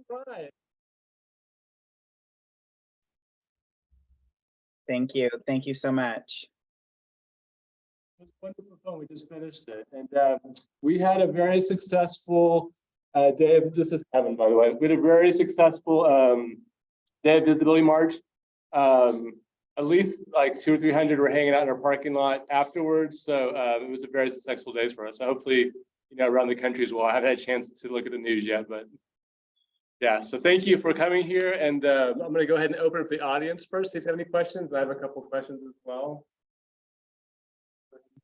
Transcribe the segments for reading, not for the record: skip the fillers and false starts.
right. Thank you. Thank you so much. It was a wonderful film. We just finished it, and we had a very successful day of. This is Kevin, by the way. We had a very successful day of visibility march. At least like 200 or 300 were hanging out in our parking lot afterwards. So it was a very successful day for us. So hopefully, around the country as well. I haven't had a chance to look at the news yet, but yeah. So thank you for coming here, and I'm going to go ahead and open up the audience first. If you have any questions, I have a couple of questions as well.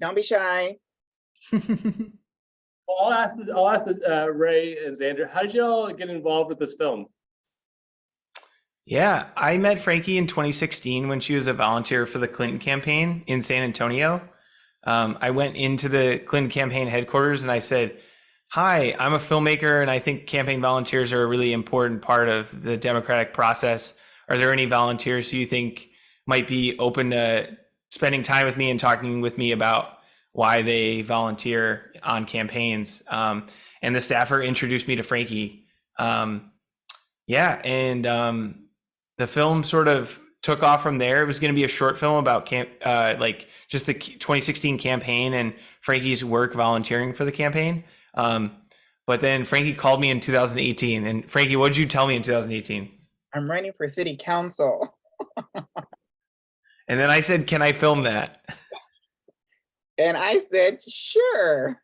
Don't be shy. Well, I'll ask Ray and Zander, how did y'all get involved with this film? Yeah, I met Frankie in 2016 when she was a volunteer for the Clinton campaign in San Antonio. I went into the Clinton campaign headquarters and I said, "Hi, I'm a filmmaker and I think campaign volunteers are a really important part of the democratic process. Are there any volunteers who you think might be open to spending time with me and talking with me about why they volunteer on campaigns?" And the staffer introduced me to Frankie. The film sort of took off from there. It was going to be a short film about just the 2016 campaign and Frankie's work volunteering for the campaign. But then Frankie called me in 2018. And Frankie, what did you tell me in 2018? I'm running for city council. And then I said, "Can I film that?" And I said, "Sure."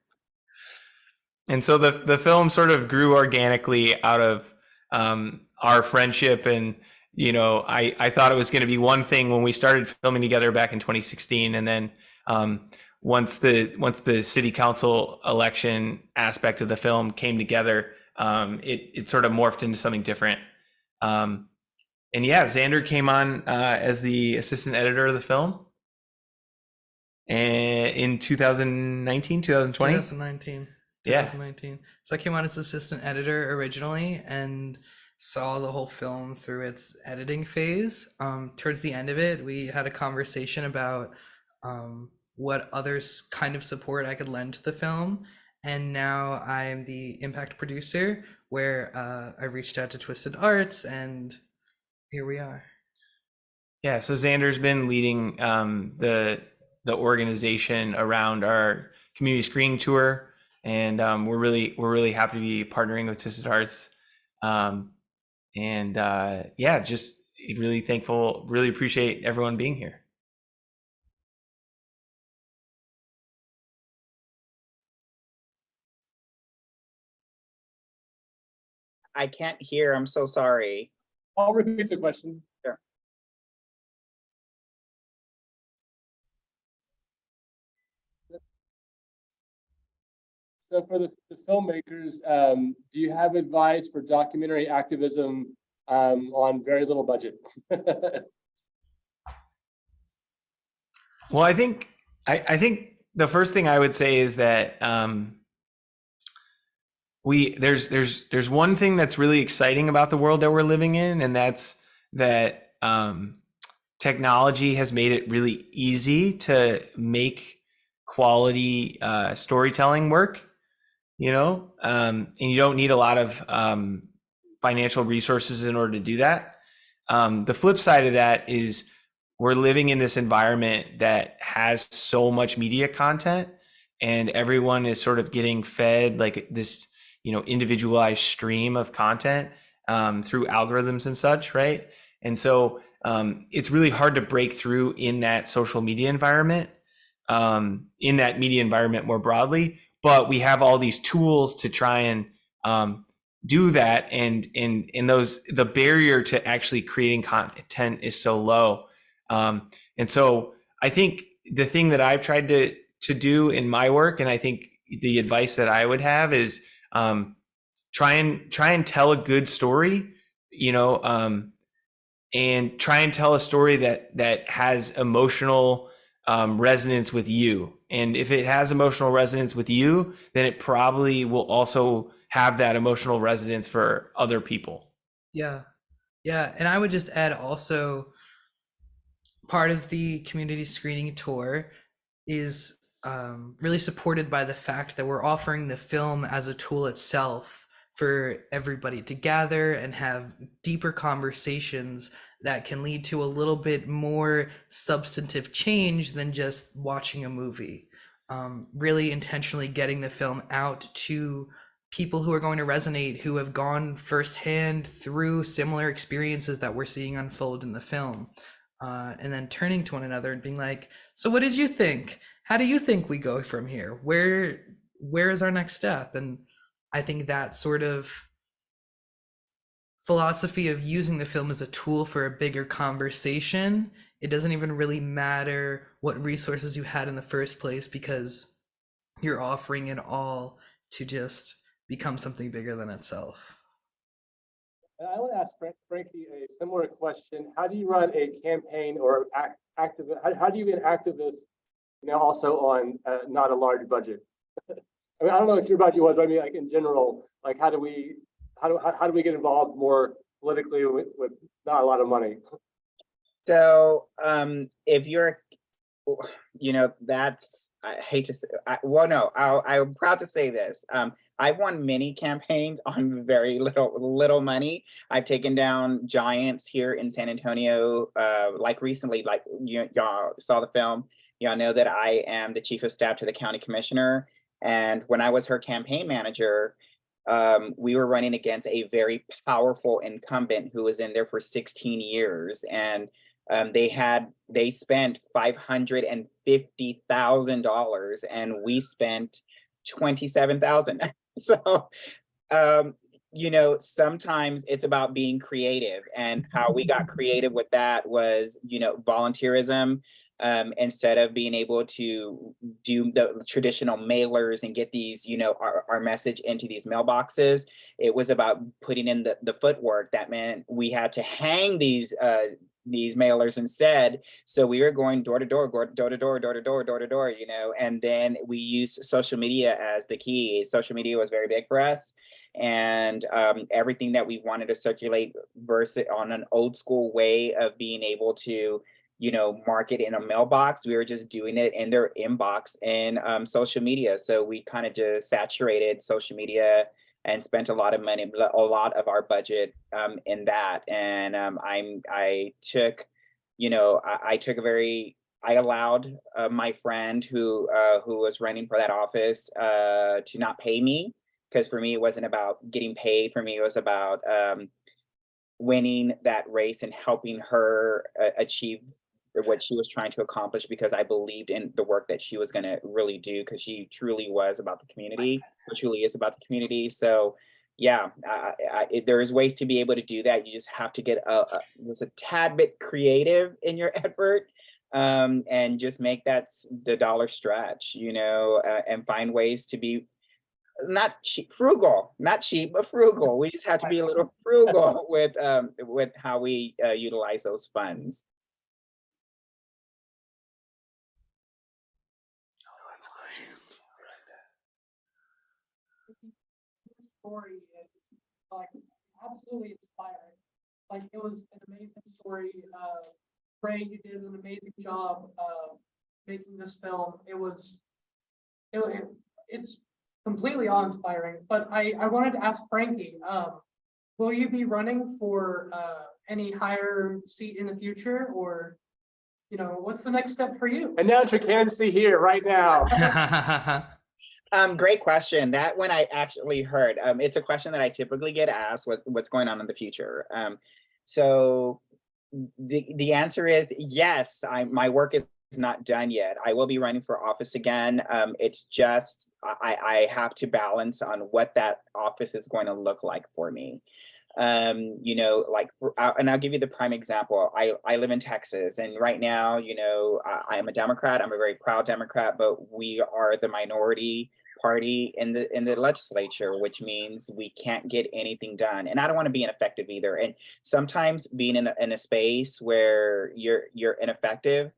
And so the film sort of grew organically out of our friendship. And I thought it was going to be one thing when we started filming together back in 2016, and then once the city council election aspect of the film came together, it sort of morphed into something different. And yeah, Zander came on as the assistant editor of the film in 2019, 2020? 2019. Yeah. 2019. So I came on as assistant editor originally and saw the whole film through its editing phase. Towards the end of it, we had a conversation about what others kind of support I could lend to the film. And now I'm the impact producer, where I reached out to Twisted Arts, and here we are. Yeah, so Zander's been leading the organization around our community screening tour, and we're really happy to be partnering with Twisted Arts. Just really thankful, really appreciate everyone being here. I can't hear. I'm so sorry. I'll repeat the question. Sure. So for the filmmakers, do you have advice for documentary activism on very little budget? Well, I think the first thing I would say is that there's one thing that's really exciting about the world that we're living in, and that's that technology has made it really easy to make quality storytelling work, and you don't need a lot of financial resources in order to do that. The flip side of that is we're living in this environment that has so much media content, and everyone is sort of getting fed like this, individualized stream of content through algorithms and such, right? And so it's really hard to break through in that social media environment, in that media environment more broadly. But we have all these tools to try and do that, and the barrier to actually creating content is so low. And so I think the thing that I've tried to do in my work, and I think the advice that I would have is try and tell a good story, and try and tell a story that has emotional resonance with you. And if it has emotional resonance with you, then it probably will also have that emotional resonance for other people. Yeah. And I would just add also, part of the community screening tour is really supported by the fact that we're offering the film as a tool itself for everybody to gather and have deeper conversations that can lead to a little bit more substantive change than just watching a movie. Really intentionally getting the film out to people who are going to resonate, who have gone firsthand through similar experiences that we're seeing unfold in the film. And then turning to one another and being like, so what did you think? How do you think we go from here? Where is our next step? And I think that sort of philosophy of using the film as a tool for a bigger conversation, it doesn't even really matter what resources you had in the first place, because you're offering it all to just become something bigger than itself. And I want to ask Frankie a similar question. How do you run a campaign or activist? How do you be an activist, also on not a large budget? I mean, I don't know what your budget was, but I mean, like in general, like how do we get involved more politically with not a lot of money? So if you're, that's, I hate to say, well, no, I'm proud to say this. I've won many campaigns on very little money. I've taken down giants here in San Antonio, like recently, like y'all saw the film. Y'all know that I am the chief of staff to the county commissioner. And when I was her campaign manager, we were running against a very powerful incumbent who was in there for 16 years. And they spent $550,000 and we spent $27,000. So, sometimes it's about being creative, and how we got creative with that was, volunteerism. Instead of being able to do the traditional mailers and get these, our message into these mailboxes, it was about putting in the footwork. That meant we had to hang these mailers instead. So we were going door to door, and then we used social media as the key. Social media was very big for us. And everything that we wanted to circulate versus on an old school way of being able to, market in a mailbox, we were just doing it in their inbox and social media. So we kind of just saturated social media and spent a lot of money, a lot of our budget in that. And I allowed my friend who was running for that office to not pay me, because for me, it wasn't about getting paid. For me, it was about winning that race and helping her achieve what she was trying to accomplish, because I believed in the work that she was going to really do, because she truly was about the community, or truly is about the community. So yeah, there's ways to be able to do that. You just have to get just a tad bit creative in your effort, and just make that the dollar stretch, and find ways to be not cheap, frugal, not cheap, but frugal. We just have to be a little frugal with how we utilize those funds. Story is like absolutely inspiring. Like it was an amazing story. Ray, you did an amazing job making this film. It's completely awe-inspiring. But I wanted to ask Frankie, will you be running for any higher seat in the future, or what's the next step for you? Announce your candidacy here right now. Great question. That one I actually heard. It's a question that I typically get asked, what's going on in the future. So the answer is yes. My work is not done yet. I will be running for office again. It's just I have to balance on what that office is going to look like for me. And I'll give you the prime example. I live in Texas, and right now, I am a Democrat. I'm a very proud Democrat, but we are the minority party in the legislature, which means we can't get anything done. And I don't want to be ineffective either. And sometimes being in a space where you're ineffective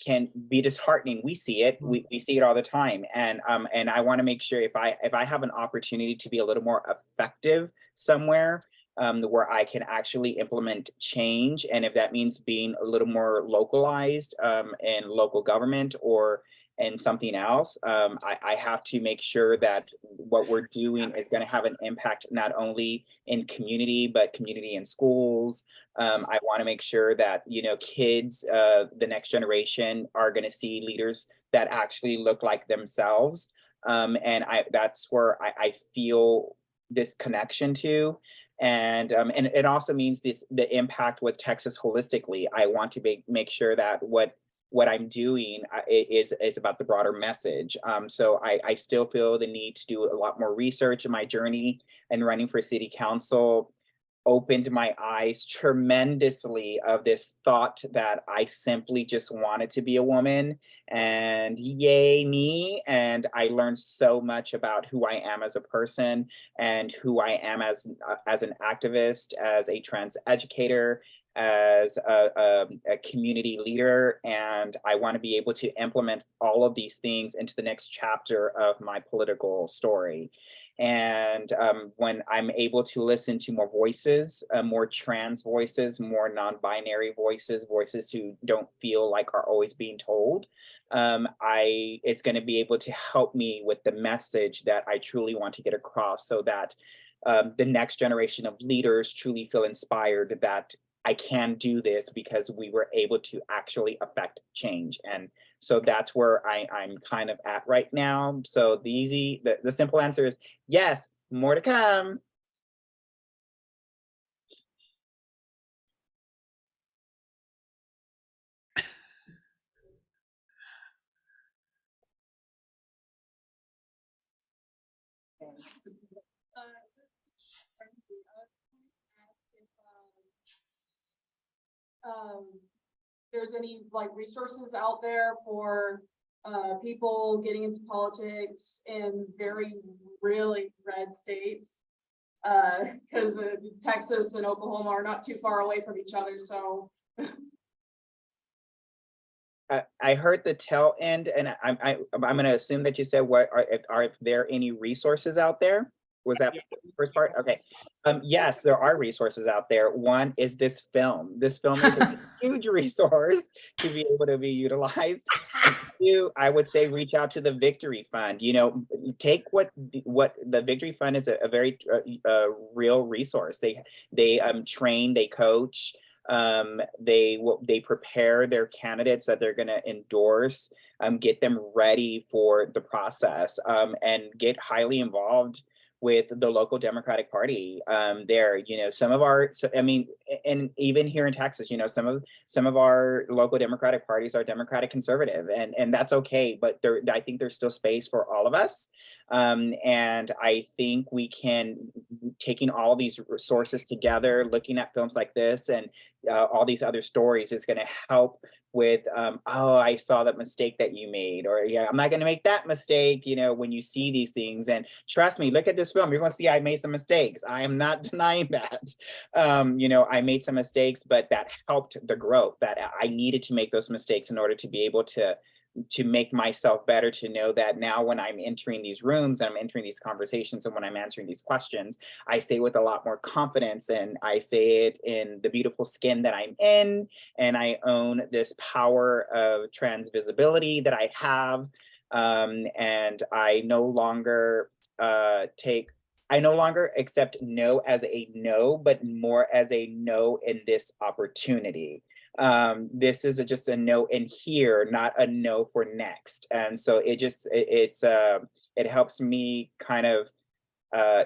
can be disheartening. We see it. We see it all the time. And I want to make sure if I have an opportunity to be a little more effective somewhere, where I can actually implement change, and if that means being a little more localized in local government or and something else. I have to make sure that what we're doing is going to have an impact not only in community, but community in schools. I want to make sure that, you know, kids, the next generation are going to see leaders that actually look like themselves. And that's where I feel this connection to. And it also means the impact with Texas holistically. I want to make sure that what I'm doing is about the broader message. So I still feel the need to do a lot more research in my journey, and running for city council opened my eyes tremendously of this thought that I simply just wanted to be a woman, and yay me. And I learned so much about who I am as a person and who I am as an activist, as a trans educator, as a community leader. And I want to be able to implement all of these things into the next chapter of my political story. And when I'm able to listen to more voices, more trans voices, more non-binary voices, voices who don't feel like are always being told, it's going to be able to help me with the message that I truly want to get across, so that the next generation of leaders truly feel inspired that I can do this because we were able to actually affect change. And so that's where I'm kind of at right now. So the simple answer is yes, more to come. There's any like resources out there for people getting into politics in very really red states, because Texas and Oklahoma are not too far away from each other. So I heard the tail end, and I'm going to assume that you said are there any resources out there? Was that the first part? Okay. Yes, there are resources out there. One is this film. This film is a huge resource to be able to be utilized. And two, I would say reach out to the Victory Fund. You know, take what the Victory Fund is, a very real resource. They train, they coach. They prepare their candidates that they're going to endorse, get them ready for the process, and get highly involved with the local Democratic Party. There, you know, and even here in Texas, you know, some of our local Democratic parties are Democratic conservative, and that's okay. But I think there's still space for all of us. And I think we can, taking all these resources together, looking at films like this and all these other stories, is going to help with, oh, I saw that mistake that you made, or yeah, I'm not going to make that mistake. You know, when you see these things, and trust me, look at this film, you're going to see I made some mistakes. I am not denying that. You know, I made some mistakes, but that helped the growth. That I needed to make those mistakes in order to be able to make myself better, to know that now when I'm entering these rooms and I'm entering these conversations and when I'm answering these questions, I say with a lot more confidence, and I say it in the beautiful skin that I'm in, and I own this power of trans visibility that I have. And I no longer accept no as a no, but more as a no in this opportunity. This is just a no in here, not a no for next. And so it helps me kind of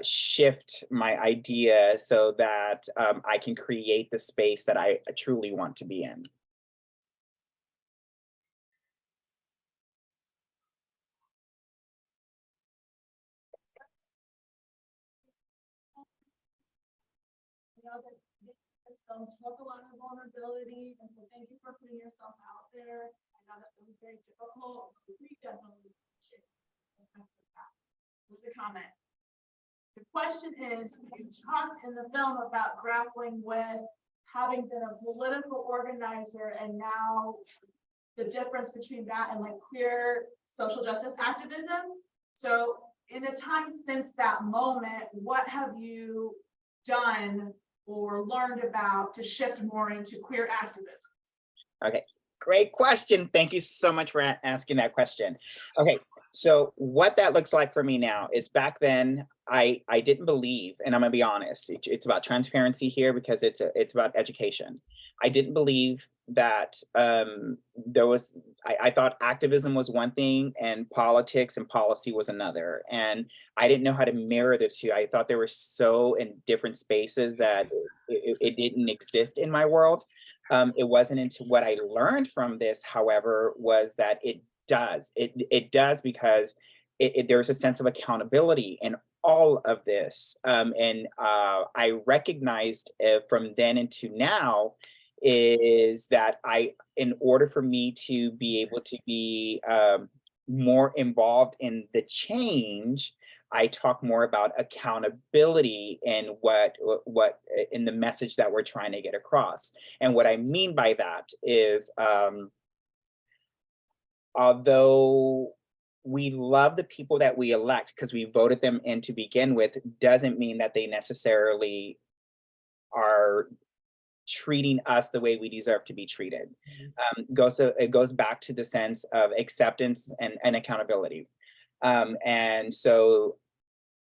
shift my idea so that I can create the space that I truly want to be in. This film took a lot of vulnerability, and so thank you for putting yourself out there. I know that it was very difficult. We definitely appreciate it. There's a comment. The question is, you talked in the film about grappling with having been a political organizer, and now the difference between that and like queer social justice activism. So in the time since that moment, what have you done or learned about to shift more into queer activism? Okay, Great question. Thank you so much for asking that question. Okay, so what that looks like for me now is back then I didn't believe, and I'm gonna be honest, it's about transparency here because it's about education. I didn't believe that there was, I thought activism was one thing and politics and policy was another. And I didn't know how to mirror the two. I thought they were so in different spaces that it didn't exist in my world. It wasn't until what I learned from this, however, was that it does. It does because there's a sense of accountability in all of this. And I recognized from then into now is that in order for me to be able to be more involved in the change, I talk more about accountability and what in the message that we're trying to get across. And what I mean by that is, although we love the people that we elect because we voted them in to begin with, doesn't mean that they necessarily are treating us the way we deserve to be treated. It goes back to the sense of acceptance and accountability. And so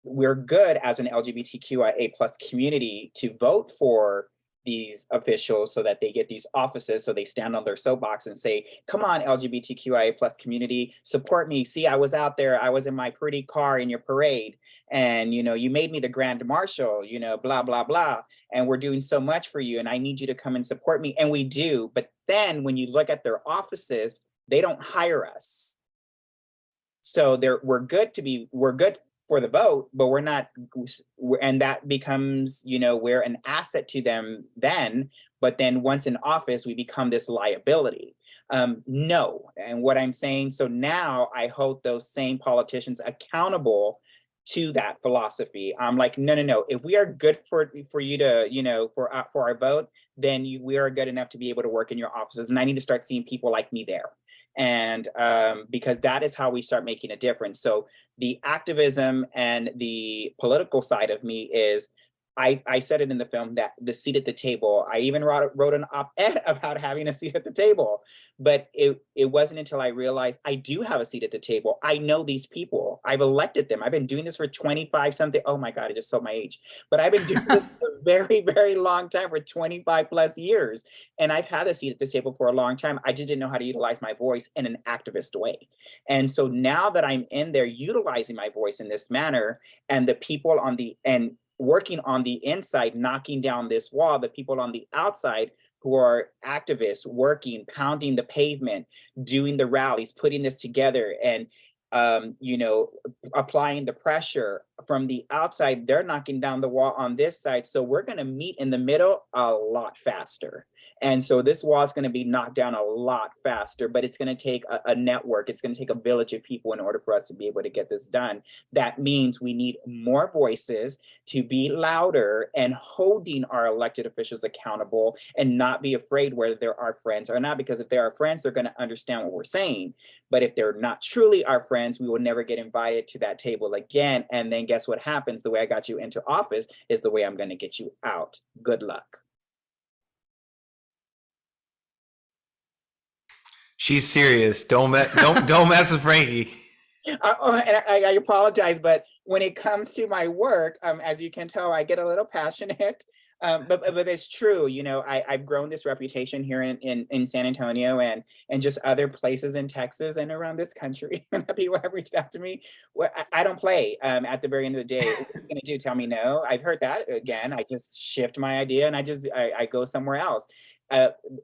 we're good as an LGBTQIA+ community to vote for these officials so that they get these offices, so they stand on their soapbox and say, come on, LGBTQIA+ community, support me. See, I was out there, I was in my pretty car in your parade, and you made me the grand marshal, blah, blah, blah. And we're doing so much for you, and I need you to come and support me. And we do. But then when you look at their offices, they don't hire us. So we're good for the vote, but we're not, and that becomes, we're an asset to them then, but then once in office, we become this liability. No, and what I'm saying, so now I hold those same politicians accountable to that philosophy. I'm like, no, if we are good for you to, for our vote, then we are good enough to be able to work in your offices, and I need to start seeing people like me there. And because that is how we start making a difference. So the activism and the political side of me is, I said it in the film, that the seat at the table. I even wrote an op-ed about having a seat at the table, but it wasn't until I realized I do have a seat at the table. I know these people. I've elected them. I've been doing this for 25 something. Oh my God, I just told my age. But I've been doing this for a very, very long time, for 25+ years. And I've had a seat at this table for a long time. I just didn't know how to utilize my voice in an activist way. And so now that I'm in there utilizing my voice in this manner, and the people working on the inside, knocking down this wall, the people on the outside who are activists, working, pounding the pavement, doing the rallies, putting this together, and applying the pressure from the outside, they're knocking down the wall on this side. So we're going to meet in the middle a lot faster. And so this wall is going to be knocked down a lot faster, but it's going to take a network. It's going to take a village of people in order for us to be able to get this done. That means we need more voices to be louder and holding our elected officials accountable, and not be afraid whether they're our friends or not, because if they're our friends, they're going to understand what we're saying. But if they're not truly our friends, we will never get invited to that table again. And then guess what happens? The way I got you into office is the way I'm going to get you out. Good luck. She's serious. Don't mess with Frankie. And I apologize, but when it comes to my work, as you can tell, I get a little passionate. But it's true. I've grown this reputation here in San Antonio and just other places in Texas and around this country. People have reached out to me. Well, I don't play. At the very end of the day, what are you gonna do? Tell me no? I've heard that again. I just shift my idea and I go somewhere else.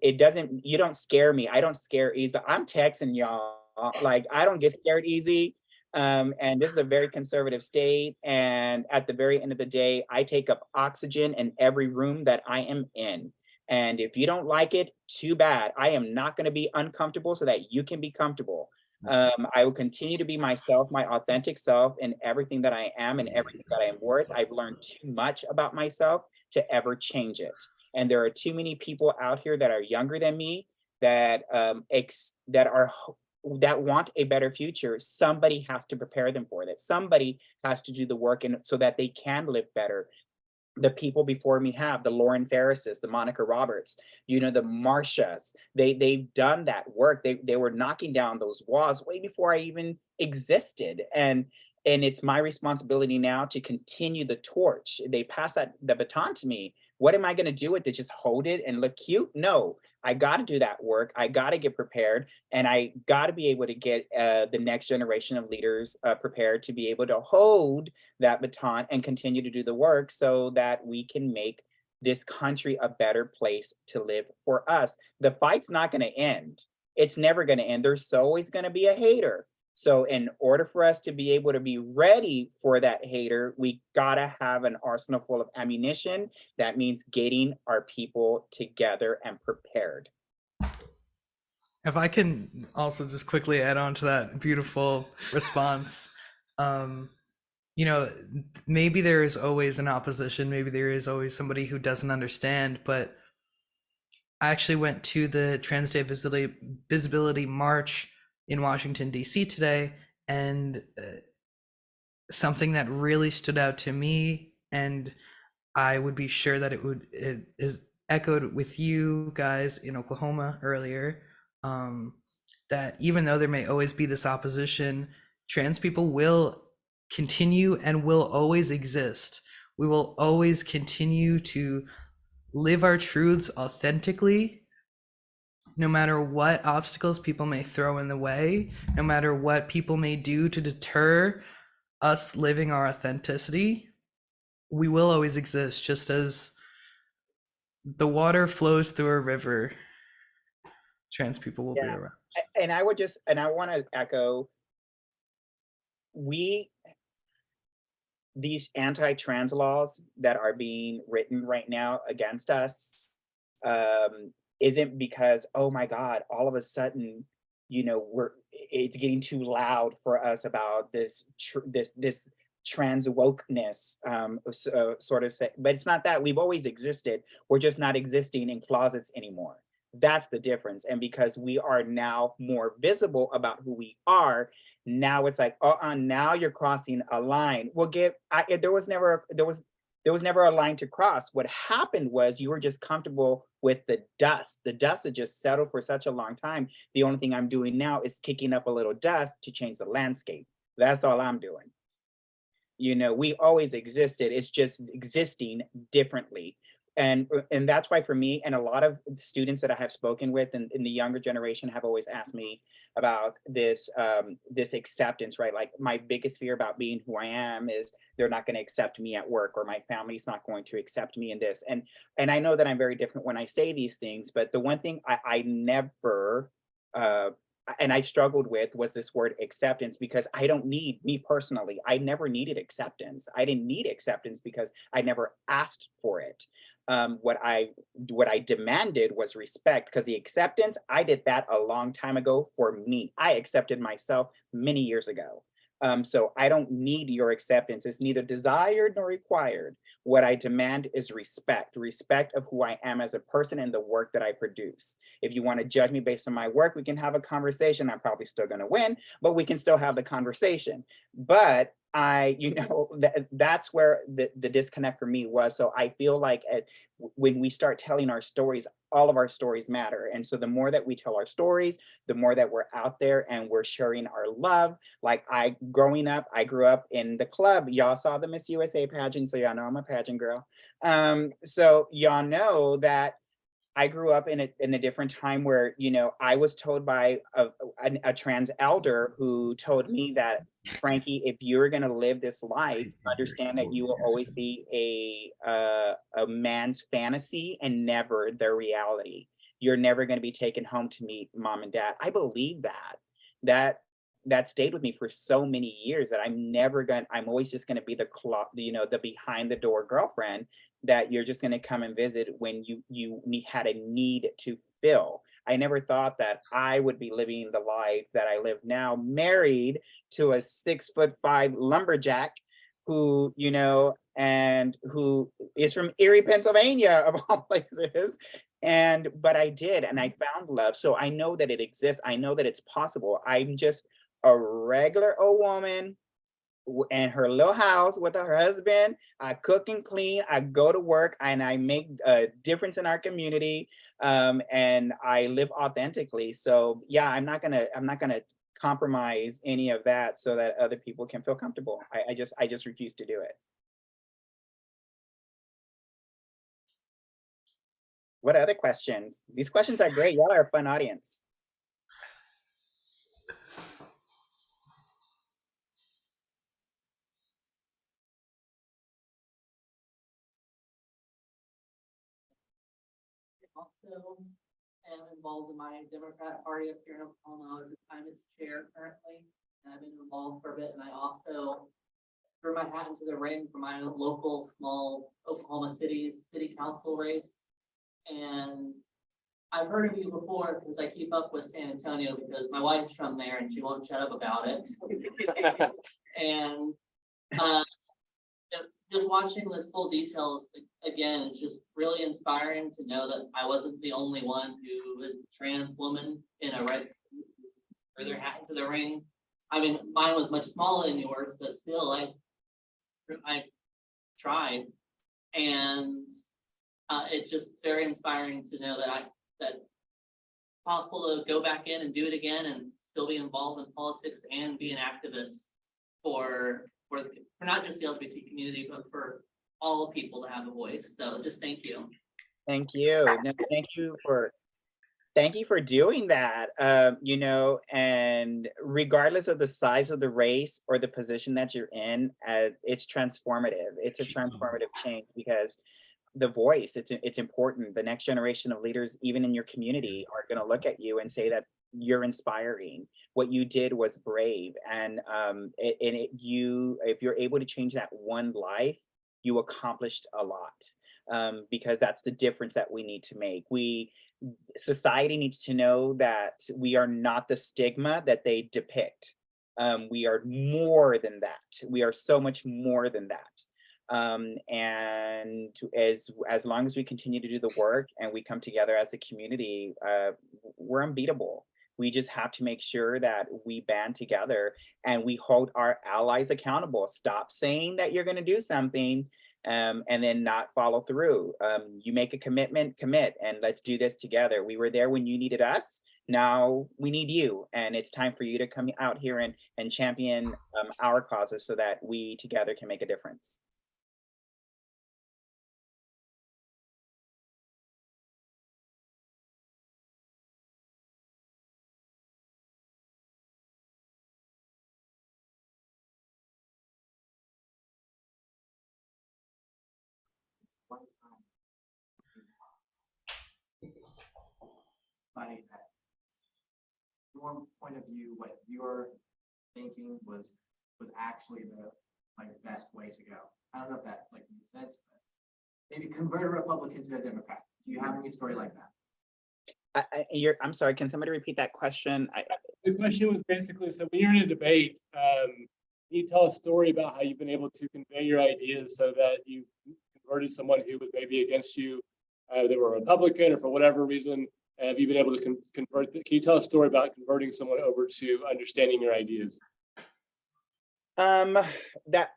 You don't scare me. I don't scare easy. I'm Texan, y'all. Like, I don't get scared easy. And this is a very conservative state. And at the very end of the day, I take up oxygen in every room that I am in. And if you don't like it, too bad. I am not going to be uncomfortable so that you can be comfortable. I will continue to be myself, my authentic self, in everything that I am and everything that I am worth. I've learned too much about myself to ever change it. And there are too many people out here that are younger than me that want a better future. Somebody has to prepare them for that. Somebody has to do the work so that they can live better. the people before me have, the Lauren Ferrises, the Monica Roberts, you know, the Marcias. They've done that work. They were knocking down those walls way before I even existed. And it's my responsibility now to continue the torch. They pass the baton to me. What am I going to do with it? Just hold it and look cute? No, I got to do that work. I got to get prepared, and I got to be able to get the next generation of leaders prepared to be able to hold that baton and continue to do the work so that we can make this country a better place to live for us. The fight's not going to end. It's never going to end. There's always going to be a hater. So in order for us to be able to be ready for that hater, we gotta have an arsenal full of ammunition. That means getting our people together and prepared. If I can also just quickly add on to that beautiful response, you know, maybe there is always an opposition, maybe there is always somebody who doesn't understand, but I actually went to the Trans Day Visibility March in Washington, D.C. today, and something that really stood out to me, and I would be sure that it is echoed with you guys in Oklahoma earlier, that even though there may always be this opposition, trans people will continue and will always exist. We will always continue to live our truths authentically, no matter what obstacles people may throw in the way, no matter what people may do to deter us living our authenticity. We will always exist, just as the water flows through a river. Trans people will be around. And I want to echo, these anti-trans laws that are being written right now against us, isn't because, oh my God, all of a sudden, you know, it's getting too loud for us about this trans wokeness, sort of say, but it's not that. We've always existed. We're just not existing in closets anymore. That's the difference. And because we are now more visible about who we are, now it's like, now you're crossing a line. There was never a line to cross. What happened was you were just comfortable with the dust. The dust had just settled for such a long time. The only thing I'm doing now is kicking up a little dust to change the landscape. That's all I'm doing. You know, we always existed. It's just existing differently. And that's why for me, and a lot of students that I have spoken with in the younger generation have always asked me about this acceptance, right? Like, my biggest fear about being who I am is they're not going to accept me at work, or my family's not going to accept me in this. And I know that I'm very different when I say these things, but the one thing I never, and I struggled with, was this word acceptance, because I don't need, me personally, I never needed acceptance. I didn't need acceptance because I never asked for it. What I demanded was respect, because the acceptance, I did that a long time ago for me. I accepted myself many years ago. So I don't need your acceptance. It's neither desired nor required. What I demand is respect of who I am as a person and the work that I produce. If you want to judge me based on my work, we can have a conversation. I'm probably still going to win, but we can still have the conversation. But that's where the disconnect for me was. So I feel like when we start telling our stories, all of our stories matter. And so the more that we tell our stories, the more that we're out there and we're sharing our love. Like, growing up, I grew up in the club. Y'all saw the Miss USA pageant, so y'all know I'm a pageant girl. So y'all know that I grew up in a different time where, you know, I was told by a trans elder who told me that, Frankie, if you're going to live this life, understand that you will always be a man's fantasy and never their reality. You're never going to be taken home to meet mom and dad. I believe that stayed with me for so many years, that I'm always just going to be the behind the door girlfriend that you're just going to come and visit when you had a need to fill. I never thought that I would be living the life that I live now, married to a 6'5" lumberjack who, you know, and who is from Erie, Pennsylvania, of all places. But I did, and I found love. So I know that it exists. I know that it's possible. I'm just a regular old woman in her little house with her husband. I cook and clean, I go to work, and I make a difference in our community, and I live authentically. So yeah, I'm not gonna compromise any of that so that other people can feel comfortable. I just refuse to do it. What other questions? These questions are great. Y'all are a fun audience. Also am involved in my Democrat Party up here in Oklahoma. I was I'm its chair currently, and I've been involved for a bit. And I also threw my hat into the ring for my local small Oklahoma city council race. And I've heard of you before because I keep up with San Antonio because my wife's from there and she won't shut up about it. And just watching the full details again, it's just really inspiring to know that I wasn't the only one who was a trans woman in a red suit, threw their hat into the ring. I mean, mine was much smaller than yours, but still, I tried, and it's just very inspiring to know that it's possible to go back in and do it again and still be involved in politics and be an activist for not just the LGBT community, but for all people to have a voice. So just thank you. Thank you. No, thank you for doing that. You know, and regardless of the size of the race or the position that you're in, it's transformative. It's a transformative change because the voice, it's important. The next generation of leaders, even in your community, are going to look at you and say that you're inspiring. What you did was brave, and if you're able to change that one life, you accomplished a lot, because that's the difference that we need to make. Society needs to know that we are not the stigma that they depict. We are more than that. We are so much more than that. And as long as we continue to do the work and we come together as a community, we're unbeatable. We just have to make sure that we band together and we hold our allies accountable. Stop saying that you're going to do something and then not follow through. You make a commitment, commit, and let's do this together. We were there when you needed us. Now we need you, and it's time for you to come out here and champion our causes so that we together can make a difference. Finding that your point of view, what you're thinking was actually the best way to go. I don't know if that makes sense, but maybe convert a Republican to a Democrat. Do you have any story like that? I'm sorry, can somebody repeat that question? The question was basically, so when you're in a debate, can you tell a story about how you've been able to convey your ideas so that you converted someone who was maybe against you, they were a Republican or for whatever reason? Have you been able to convert? Can you tell a story about converting someone over to understanding your ideas? That's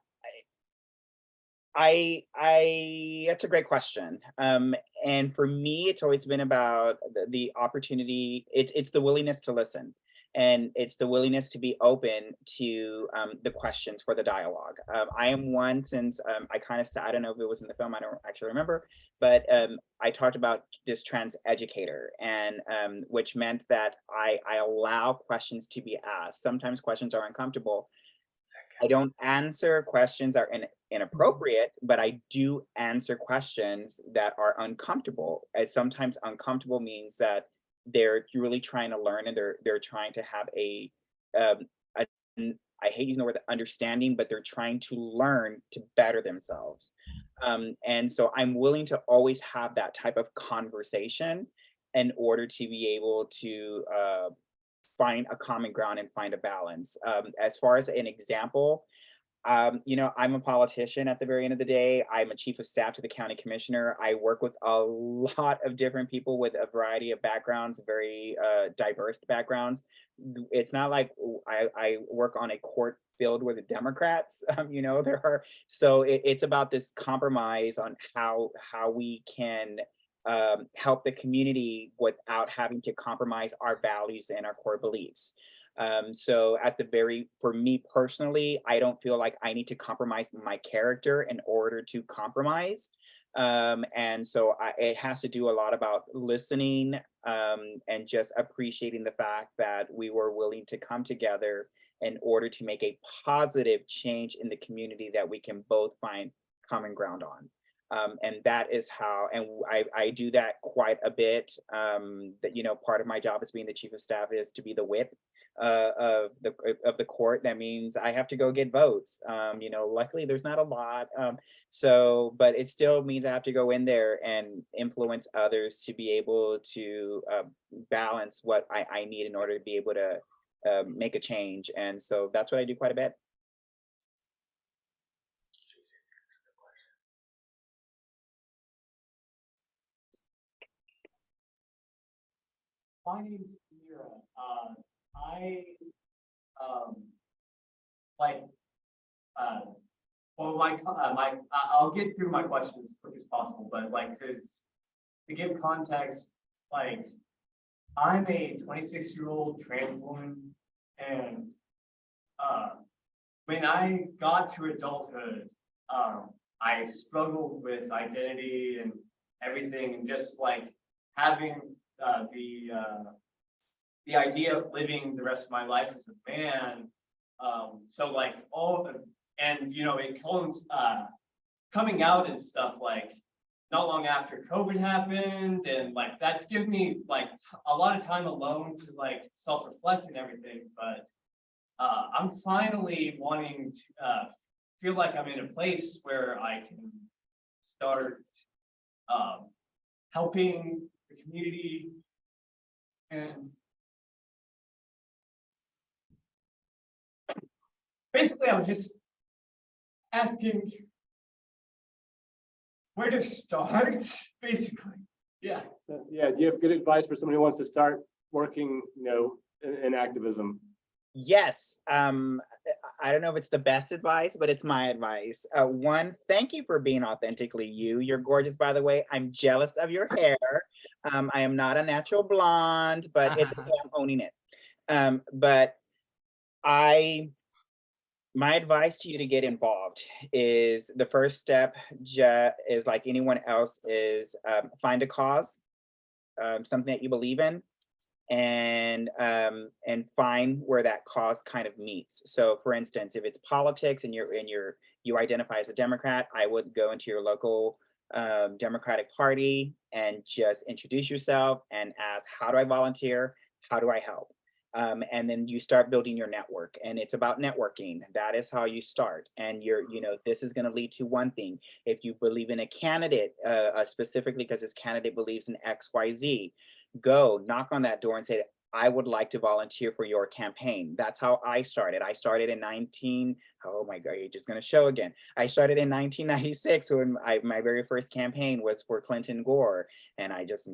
a great question. And for me, it's always been about the opportunity. It's the willingness to listen. And it's the willingness to be open to the questions for the dialogue. I am one, since I kind of said, I don't know if it was in the film, I don't actually remember, but I talked about this trans educator, and which meant that I allow questions to be asked. Sometimes questions are uncomfortable. I don't answer questions that are inappropriate, but I do answer questions that are uncomfortable. And sometimes uncomfortable means that they're really trying to learn, and they're trying to have I hate using the word understanding, but they're trying to learn to better themselves. And so I'm willing to always have that type of conversation in order to be able to find a common ground and find a balance. As far as an example, you know, I'm a politician at the very end of the day. I'm a chief of staff to the county commissioner. I work with a lot of different people with a variety of backgrounds, very diverse backgrounds. It's not like I work on a court filled with Democrats. There are, so it's about this compromise on how we can help the community without having to compromise our values and our core beliefs. So for me personally, I don't feel like I need to compromise my character in order to compromise. And so it has to do a lot about listening and just appreciating the fact that we were willing to come together in order to make a positive change in the community that we can both find common ground on. And that is how, and I do that quite a bit. That, part of my job as being the chief of staff is to be the whip of the court. That means I have to go get votes. Luckily there's not a lot. But it still means I have to go in there and influence others to be able to balance what I need in order to be able to make a change. And so that's what I do quite a bit. My name's Mira. I'll get through my questions as quick as possible, but to give context, I'm a 26-year-old trans woman, and when I got to adulthood, I struggled with identity and everything, and just having the idea of living the rest of my life as a man. It comes coming out and stuff not long after COVID happened, and that's given me a lot of time alone to self-reflect and everything. But I'm finally wanting to feel like I'm in a place where I can start helping the community. And basically, I was just asking where to start, basically. Yeah. So, yeah, do you have good advice for somebody who wants to start working, in activism? Yes. I don't know if it's the best advice, but it's my advice. One, thank you for being authentically you. You're gorgeous, by the way. I'm jealous of your hair. I am not a natural blonde, but it's okay, I'm owning it. My advice to you to get involved is the first step is like anyone else is find a cause, something that you believe in, and find where that cause kind of meets. So for instance, if it's politics and you identify as a Democrat, I would go into your local Democratic Party and just introduce yourself and ask, how do I volunteer? How do I help? And then you start building your network, and it's about networking. That is how you start. And this is going to lead to one thing. If you believe in a candidate, specifically because this candidate believes in XYZ, go knock on that door and say, I would like to volunteer for your campaign. That's how I started. I started in oh my God, you're just going to show again. I started in 1996 when my very first campaign was for Clinton Gore. And I just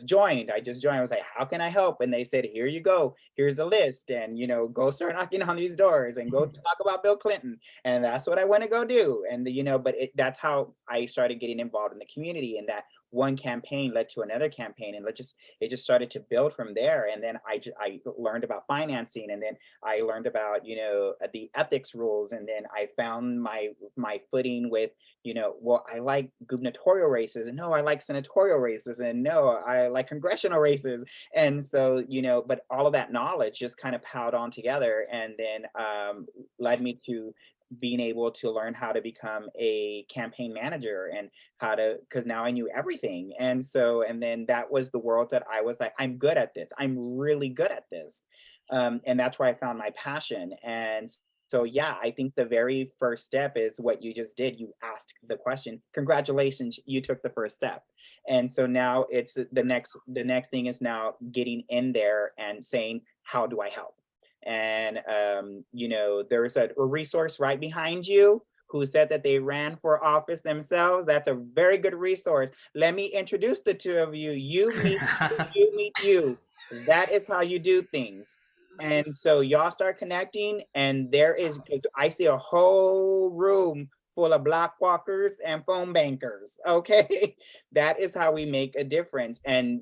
joined. I was like, how can I help? And they said, here you go. Here's the list. And, go start knocking on these doors and go talk about Bill Clinton. And that's what I want to go do. And, that's how I started getting involved in the community. And that one campaign led to another campaign, and it just started to build from there. And then I learned about financing, and then I learned about the ethics rules, and then I found my footing with I like gubernatorial races, and no, I like senatorial races, and no, I like congressional races. And so but all of that knowledge just kind of piled on together, and then led me to being able to learn how to become a campaign manager, and because now I knew everything. And then that was the world that I was like, I'm good at this. I'm really good at this. And that's where I found my passion. And so, yeah, I think the very first step is what you just did. You asked the question. Congratulations, you took the first step. And so now it's the next thing is now getting in there and saying, how do I help? And, there's a resource right behind you who said that they ran for office themselves. That's a very good resource. Let me introduce the two of you. You meet you. That is how you do things. And so y'all start connecting, and there is, because I see a whole room full of block walkers and phone bankers. Okay. That is how we make a difference. And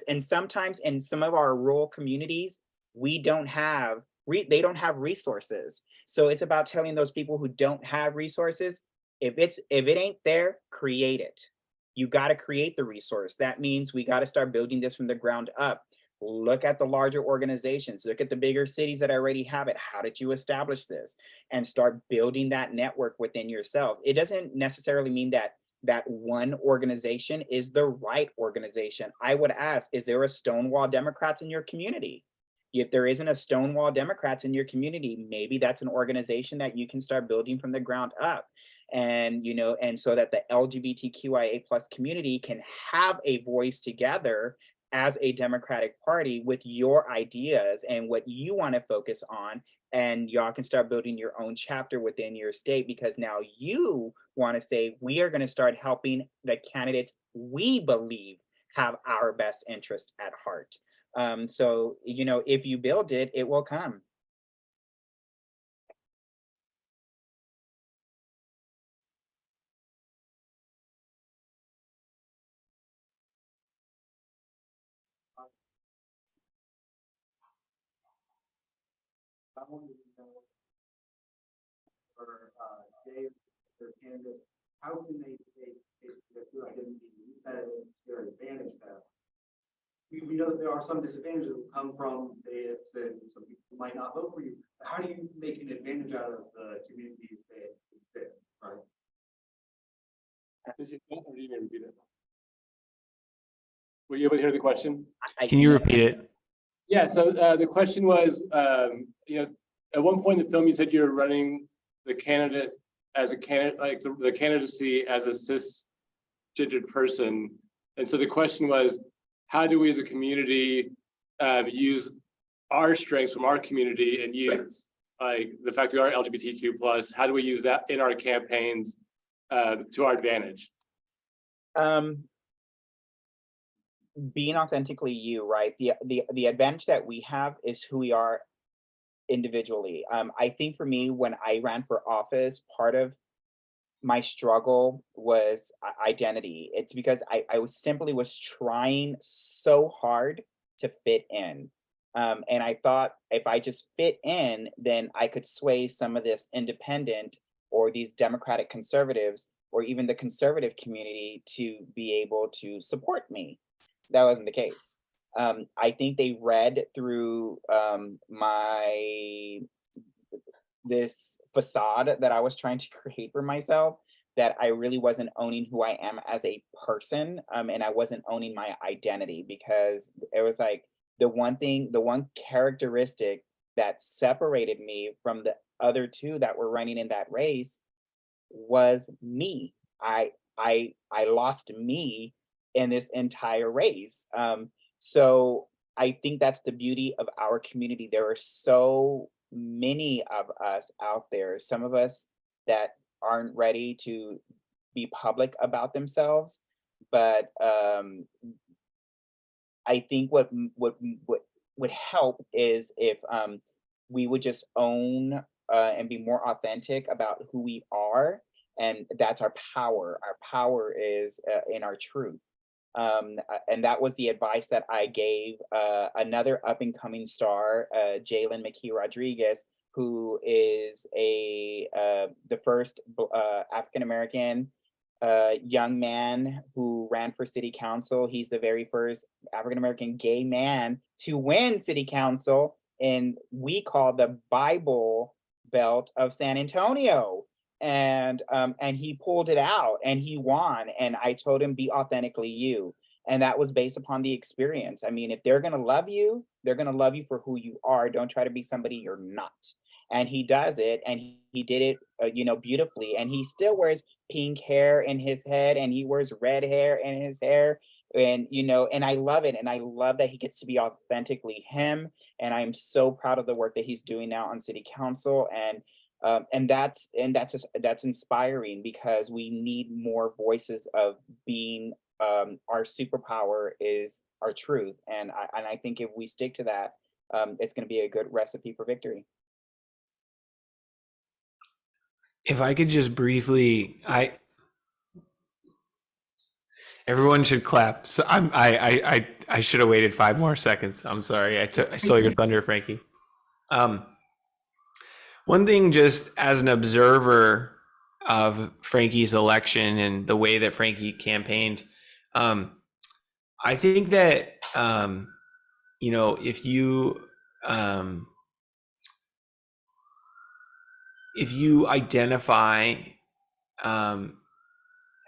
and sometimes in some of our rural communities, we don't have, they don't have resources. So it's about telling those people who don't have resources, if it ain't there, create it. You got to create the resource. That means we got to start building this from the ground up. Look at the larger organizations, look at the bigger cities that already have it. How did you establish this? And start building that network within yourself. It doesn't necessarily mean that one organization is the right organization. I would ask, is there a Stonewall Democrats in your community? If there isn't a Stonewall Democrats in your community, maybe that's an organization that you can start building from the ground up. And, and so that the LGBTQIA+ community can have a voice together as a Democratic Party with your ideas and what you want to focus on. And y'all can start building your own chapter within your state, because now you want to say, we are going to start helping the candidates we believe have our best interest at heart. So, if you build it, it will come. I wanted to know for Dave or Candace, how can they take their identity that is their advantage that we know that there are some disadvantages that come from it's and some people might not vote for you. How do you make an advantage out of the communities that exist, right? Did you even repeat it? Were you able to hear the question? Can you repeat it? Yeah, so the question was, at one point in the film, you said you were running the candidate as a candidate, like the candidacy as a cisgendered person. And so the question was, how do we as a community use our strengths from our community and use like the fact that we are LGBTQ+, how do we use that in our campaigns to our advantage? Being authentically you, right? The advantage that we have is who we are individually. I think for me, when I ran for office, part of my struggle was identity. It's because I was trying so hard to fit in. And I thought if I just fit in, then I could sway some of this independent or these Democratic conservatives or even the conservative community to be able to support me. That wasn't the case. I think they read through this facade that I was trying to create for myself, that I really wasn't owning who I am as a person, and I wasn't owning my identity, because it was like the one characteristic that separated me from the other two that were running in that race was me. I lost me in this entire race. So I think that's the beauty of our community. There are so many of us out there, some of us that aren't ready to be public about themselves, but I think what would help is if we would just own and be more authentic about who we are, and that's our power. Our power is in our truth. And that was the advice that I gave another up and coming star, Jalen McKee Rodriguez, who is the first African American young man who ran for city council. He's the very first African American gay man to win city council, and we call the Bible Belt of San Antonio. And he pulled it out and he won. And I told him, be authentically you. And that was based upon the experience. I mean, if they're going to love you, they're going to love you for who you are. Don't try to be somebody you're not. And he does it. And he did it, beautifully. And he still wears pink hair in his head, and he wears red hair in his hair. And, and I love it. And I love that he gets to be authentically him. And I'm so proud of the work that he's doing now on city council. And that's inspiring, because we need more voices of being our superpower is our truth. And I think if we stick to that, it's going to be a good recipe for victory. If I could just briefly, everyone should clap. So I should have waited 5 more seconds. I'm sorry. I stole your thunder, Frankie. One thing, just as an observer of Frankie's election and the way that Frankie campaigned, I think that you know, if you identify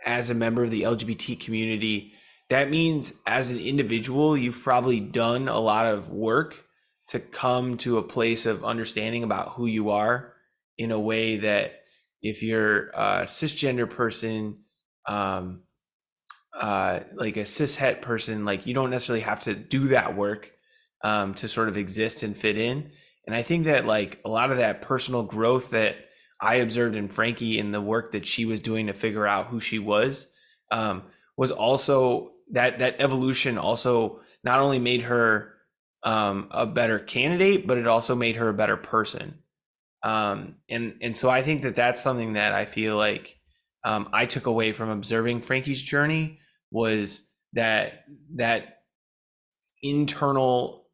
as a member of the LGBT community, that means as an individual, you've probably done a lot of work to come to a place of understanding about who you are in a way that if you're a cisgender person, like a cishet person, like you don't necessarily have to do that work to sort of exist and fit in. And I think that like a lot of that personal growth that I observed in Frankie in the work that she was doing to figure out who she was also that evolution also not only made her a better candidate, but it also made her a better person. And so I think that that's something that I feel like I took away from observing Frankie's journey, was that internal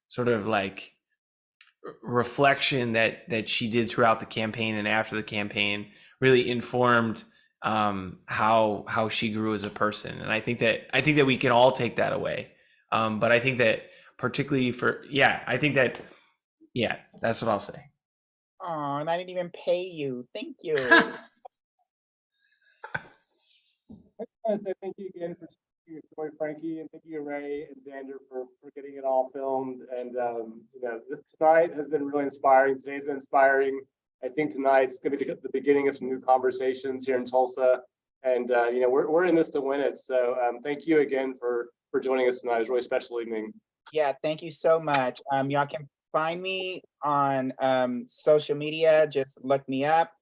sort of like reflection that she did throughout the campaign and after the campaign really informed how she grew as a person. And I think that we can all take that away. But I think that particularly that's what I'll say. Oh, and I didn't even pay you. Thank you. I want to say thank you again for your story, Frankie, and thank you, Ray and Zander, for getting it all filmed. And you know, this tonight has been really inspiring. Today's been inspiring. I think tonight's going to be the beginning of some new conversations here in Tulsa. And you know, we're in this to win it. So thank you again for joining us tonight. It's a really special evening. Yeah, thank you so much. Y'all can find me on social media. Just look me up.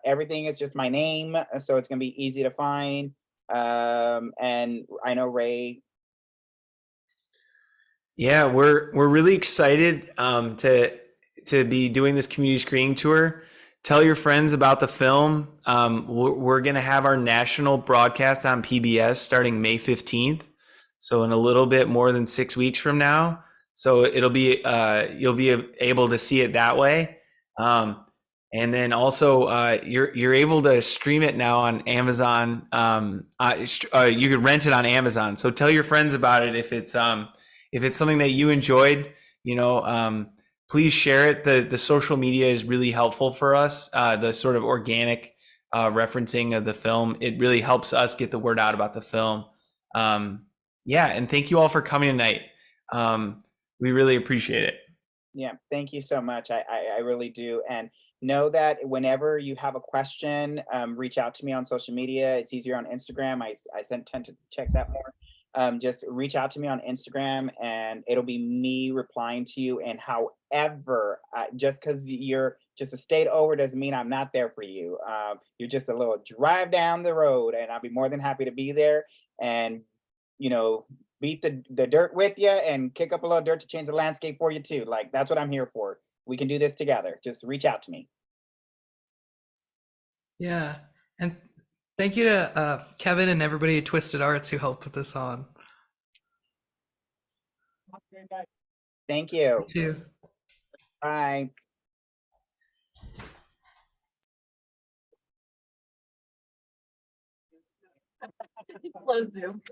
Everything is just my name, so it's gonna be easy to find. And I know Ray. Yeah, we're really excited to be doing this community screening tour. Tell your friends about the film. We're going to have our national broadcast on PBS starting May 15th. So in a little bit more than 6 weeks from now. So it'll be you'll be able to see it that way. And then also you're able to stream it now on Amazon. You could rent it on Amazon. So tell your friends about it if it's something that you enjoyed. You know, please share it. The social media is really helpful for us. The sort of organic referencing of the film, it really helps us get the word out about the film. Yeah, and thank you all for coming tonight. We really appreciate it. Yeah, thank you so much. I really do. And know that whenever you have a question, reach out to me on social media. It's easier on Instagram. I tend to check that more. Just reach out to me on Instagram and it'll be me replying to you. And however, just because you're just a state over doesn't mean I'm not there for you. You're just a little drive down the road and I'll be more than happy to be there and, you know, beat the dirt with you and kick up a little dirt to change the landscape for you too. Like, that's what I'm here for. We can do this together. Just reach out to me. Yeah. And thank you to Kevin and everybody at Twisted Arts who helped put this on. Thank you. You too. Bye. Close Zoom.